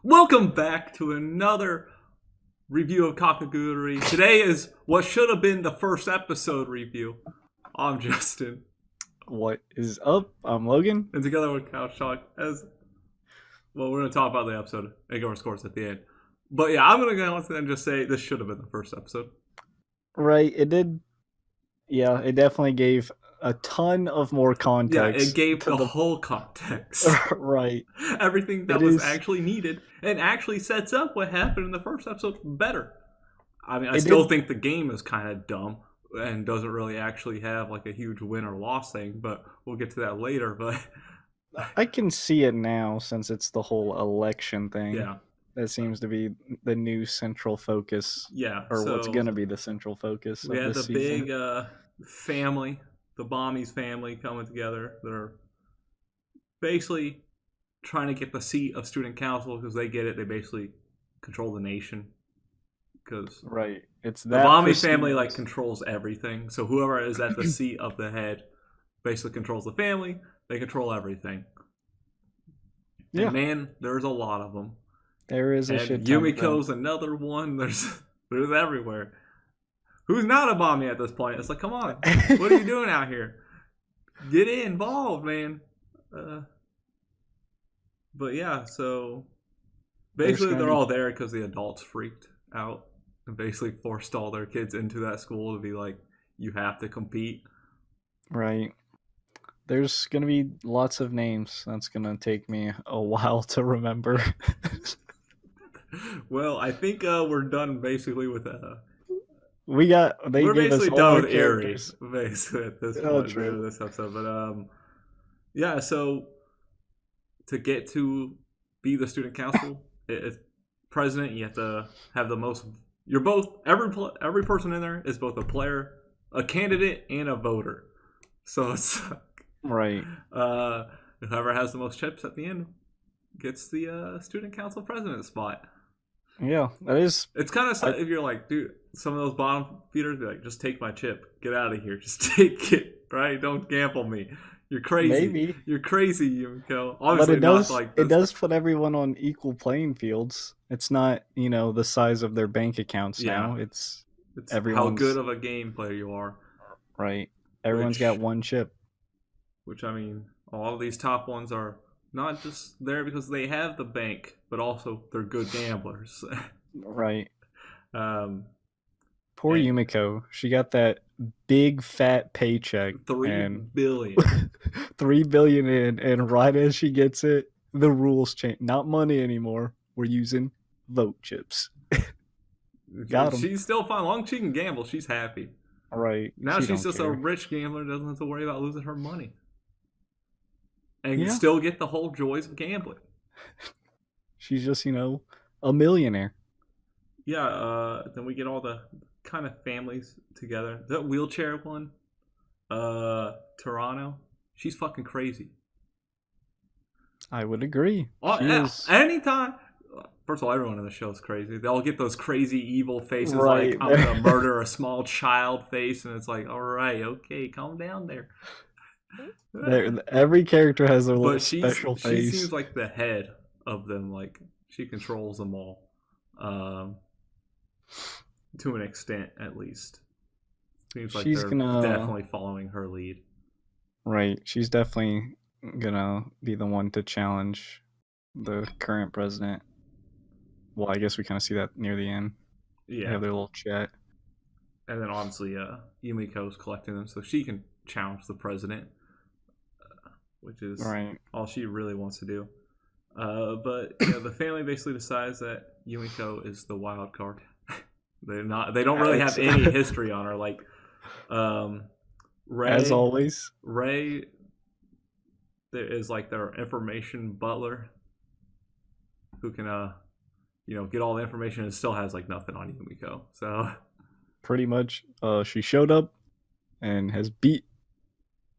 Welcome back to another review of Kakeguruixx. Today is what should have been the first episode review. I'm Justin, What is up? I'm Logan. and together with Couch Talk, as well, we're going to talk about the episode and go over scores at the end. But yeah, I'm going to go on and just say this should have been the first episode. Right, it did. Yeah, it definitely gave a ton of more Yeah, context. it gave to the whole context. Right. Everything that It was is. actually needed and actually sets up what happened in the first episode better. I mean, I It still did. think the game is kind of dumb and doesn't really actually have like a huge win or loss thing, but we'll get to that later. But I can see it now since it's the whole election thing. yeah, That seems to be the new central focus, yeah. or what's So gonna be the central focus we of had the this season. big family, the Bommies family coming together that are basically trying to get the seat of student council because they get it. They basically control the nation because Right. It's the that for Bommy family like students. controls everything. So whoever is at the seat of the head basically controls the family. They control everything. Yeah, And man, there's a lot of them. there is a And shit ton of them. Yumiko's another one. There's everywhere. Who's not a Bommy at this point? It's like, come on, what are you doing out here? Get involved, man. But yeah, so basically they're all there because the adults freaked out and basically forced all their kids into that school to be like, you have to compete. Right. There's gonna be lots of names. That's gonna take me a while to remember. Well, I think we're done basically with They we're gave us basically all done our with Erie characters. basically at this Oh, point in true. this episode. But yeah, so to get to be the student council, it's president. You have to have the most. You're both every person in there is both a player, a candidate, and a voter. So it's Right. uh, whoever has the most chips at the end gets the student council president spot. Yeah, that is. It's kind of I, if you're like, dude, some of those bottom feeders be like, just take my chip, get out of here, just take it, right? Don't gamble me. You're crazy. maybe, You're crazy, Yumiko. but Obviously it not does. like It this. does put everyone on equal playing fields. It's not, the size of their bank accounts Yeah, now. It's it's how everyone's good of a game player you are. right. Everyone's got Which, one chip. which I mean, all of these top ones are not just there because they have the bank, but also they're good gamblers. Right. um, Poor and Yumiko. She got that big fat paycheck three and billion. 3 billion in, and right as she gets it, the rules change. Not money anymore. We're using vote chips. Got him. She's still fine. Long as she can gamble, she's happy. Right. Now She she's don't just a care. rich gambler, doesn't have to worry about losing her money, and can Yeah. still get the whole joys of gambling. She's just, a millionaire. Yeah. Then we get all the kind of families together. That wheelchair one, Toronto, she's fucking crazy. I would agree. Oh, She is anytime. First of all, everyone in the show is crazy. They all get those crazy evil faces, like right. I'm gonna murder a small child face, and it's like, all right, okay, calm down there. Every character has their little But special she face. seems like the head of them. Like she controls them all, to an extent at least. Seems like She's they're gonna definitely following her lead. right. She's definitely gonna be the one to challenge the current president. Well, I guess we kind of see that near the end. They Yeah, have their little chat. and then obviously Yumiko's collecting them so she can challenge the president, which is Right. all she really wants to do. But yeah, the family basically decides that Yumiko is the wild card. They're not. They don't really have any history on her. Like Ray, As always. Ray is like their information butler who can get all the information and still has like nothing on Yumiko. So Pretty much, she showed up and has beat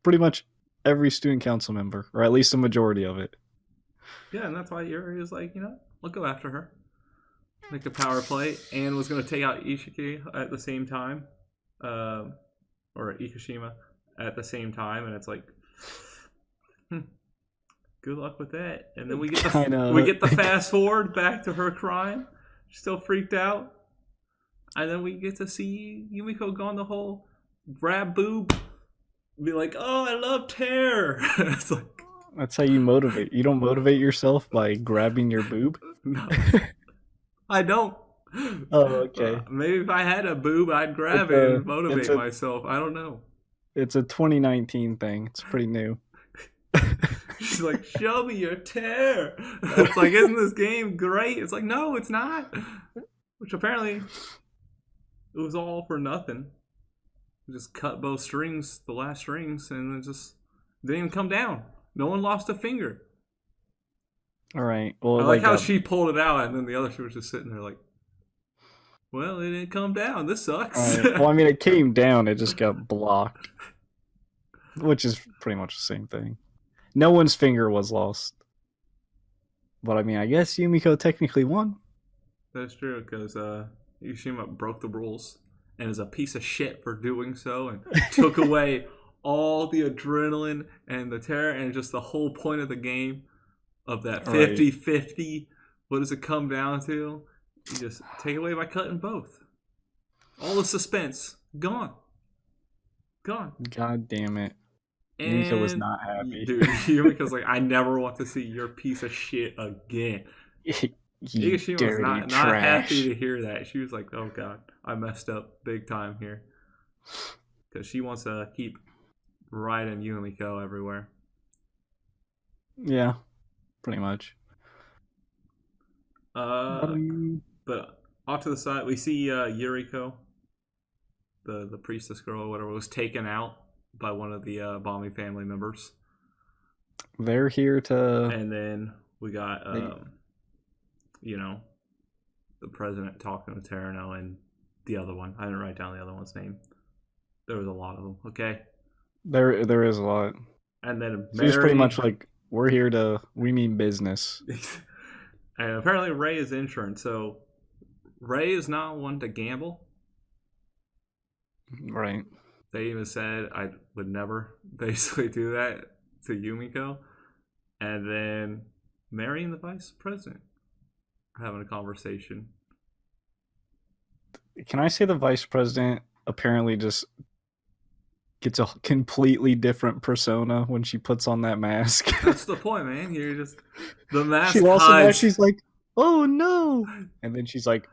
pretty much every student council member, or at least a majority of it. yeah, and that's why Yuri is like, I'll go after her. Make a power play, and was going to take out Ishiki at the same time, or Ikushima at the same time, and it's like, because good luck with that. And then we get the fast forward back to her crying. She's still freaked out. And then we get to see Yumiko go on the whole grab boob, be like, "Oh, I love tear." It's like, that's how you motivate. You don't motivate yourself by grabbing your boob? No, I don't. Oh, okay. Maybe if I had a boob, I'd grab it and motivate myself. I don't know. It's a 2019 thing. It's pretty new. She's like, "Show me your tear." It's like, isn't this game great? It's like, no, it's not. Which apparently, it was all for nothing. We just cut both strings, the last strings, and it just didn't even come down. No one lost a finger. All right. Well, I like how she pulled it out, and then the other she was just sitting there like, "Well, it didn't come down. This sucks." Right. Well, I mean, it came down. It just got blocked, which is pretty much the same thing. No one's finger was lost. But I mean, I guess Yumiko technically won. That's true, because Yushima broke the rules and is a piece of shit for doing so, and took away all the adrenaline and the terror and just the whole point of the game of that 50-50. What does it come down to? You just take away by cutting both. All the suspense gone. God damn it. Yumiko was not happy. Dude, Yumiko's like, "I never want to see your piece of shit again." Yumiko was not happy to hear that. She was like, "Oh god, I messed up big time here." Because she wants to keep riding Yumiko everywhere. Yeah, pretty much. But off to the side, we see Yuriko, the priestess girl or whatever, was taken out by one of the bombing family members. They're here to... And then we got, the president talking to Terrano and the other one. I didn't write down the other one's name. There was a lot of them, okay? There is a lot. And then She's pretty much like, we mean business. And apparently Ray is insurance, so Ray is not one to gamble. Right. They even said I would never basically do that to Yumiko. And then Mary and the vice president are having a conversation. Can I say the vice president apparently just gets a completely different persona when she puts on that mask? That's the point, man. You're just... The mask she's like, "Oh no." And then she's like,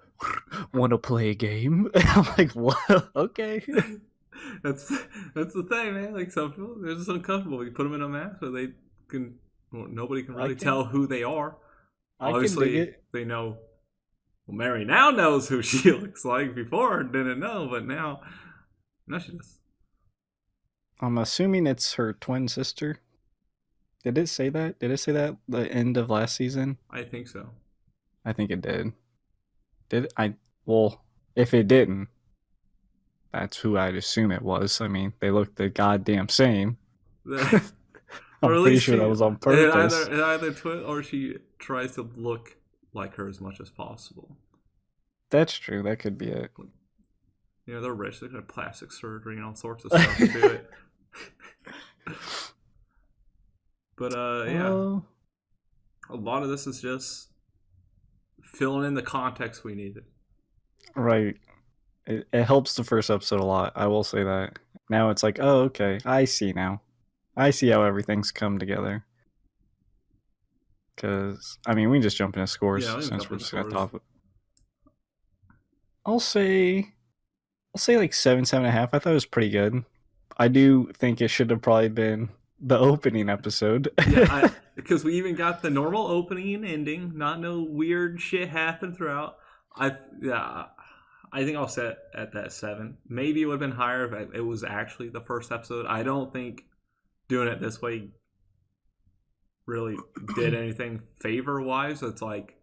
"Want to play a game?" I'm like, "What? Okay." That's the thing, man. Like, some people, they're just uncomfortable. You put them in a mask so nobody can really tell who they are. Obviously, they know. Well, Mary now knows who she looks like. Before, didn't know, but now she does. I'm assuming it's her twin sister. Did it say that? Did it say that the end of last season? I think so. I think it did. Well, if it didn't, that's who I'd assume it was. I mean, they look the goddamn same. I'm pretty sure that was on purpose. Either twin, or she tries to look like her as much as possible. That's true. That could be it. They're rich. They're doing plastic surgery and all sorts of stuff to do it. But a lot of this is just filling in the context we needed. Right. It helps the first episode a lot. I will say that. Now it's like, oh, okay. I see now. I see how everything's come together. Because, I mean, we can just jump into scores since we're just going to talk. I'll say like 7.5. I thought it was pretty good. I do think it should have probably been the opening episode. Yeah, because we even got the normal opening and ending. Not no weird shit happened throughout. I think I'll set at that 7. Maybe it would have been higher if it was actually the first episode. I don't think doing it this way really did anything favor-wise. It's like,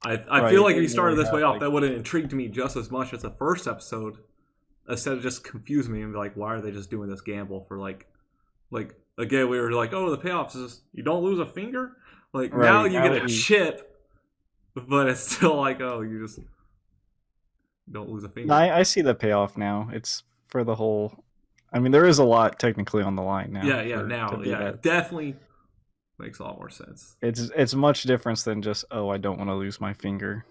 I feel like if you started this way off, that would have intrigued me just as much as the first episode, instead of just confuse me and be like, why are they just doing this gamble for like again, we were like, oh, the payoffs is you don't lose a finger? Like, now you get a chip, but it's still like, oh, you just don't lose a finger. I see the payoff now. It's for the whole... I mean, there is a lot technically on the line now. Yeah, definitely Makes a lot more sense. It's much different than just, oh, I don't want to lose my finger.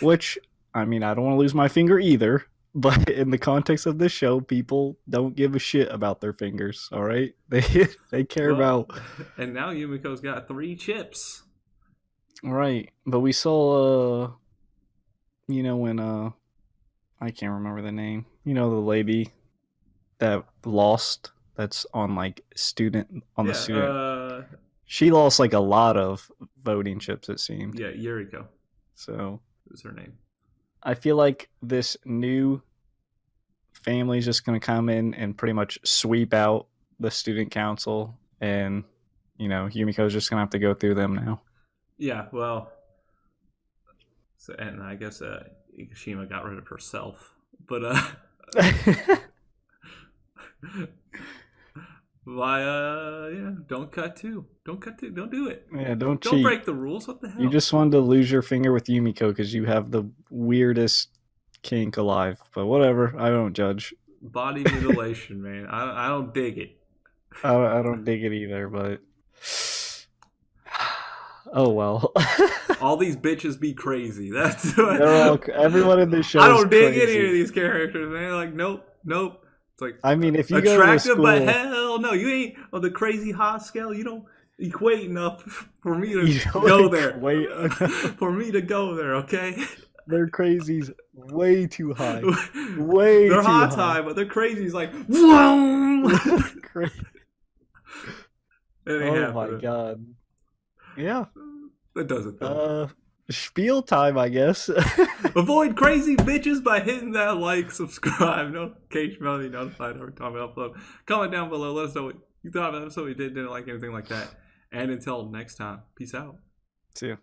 Which, I mean, I don't want to lose my finger either. But in the context of this show, people don't give a shit about their fingers. All right, they care about. And now Yumiko's got 3 chips. Right, but we saw, when I can't remember the name. The lady that lost. That's on like student on the student. She lost like a lot of voting chips. It seemed. Yeah, Yuriko. So. Was her name. I feel like this new family is just going to come in and pretty much sweep out the student council, and Yumiko's just going to have to go through them now. Yeah, well, and I guess Ikushima got rid of herself, but don't cut two. Don't do it. Yeah, don't cheat. Don't break the rules. What the hell? You just wanted to lose your finger with Yumiko because you have the weirdest kink alive. But whatever, I don't judge. Body mutilation, man. I don't dig it. I don't dig it either, but oh well. All these bitches be crazy. That's everyone in this show. I don't dig any of these characters, man. Like nope. It's like, I mean, if you attractive, go but hell no, you ain't on the crazy hot scale. You don't equate enough for me to go there. For me to go there, okay? Their crazy's way too high. They're hot high, but their crazy's like, whoa! Oh my god! Yeah, that does it though. Spiel time, I guess. Avoid crazy bitches by hitting that like, subscribe, notification bell, be notified every time I upload. Comment down below. Let us know what you thought of the episode. We didn't like anything like that. And until next time, peace out. See ya.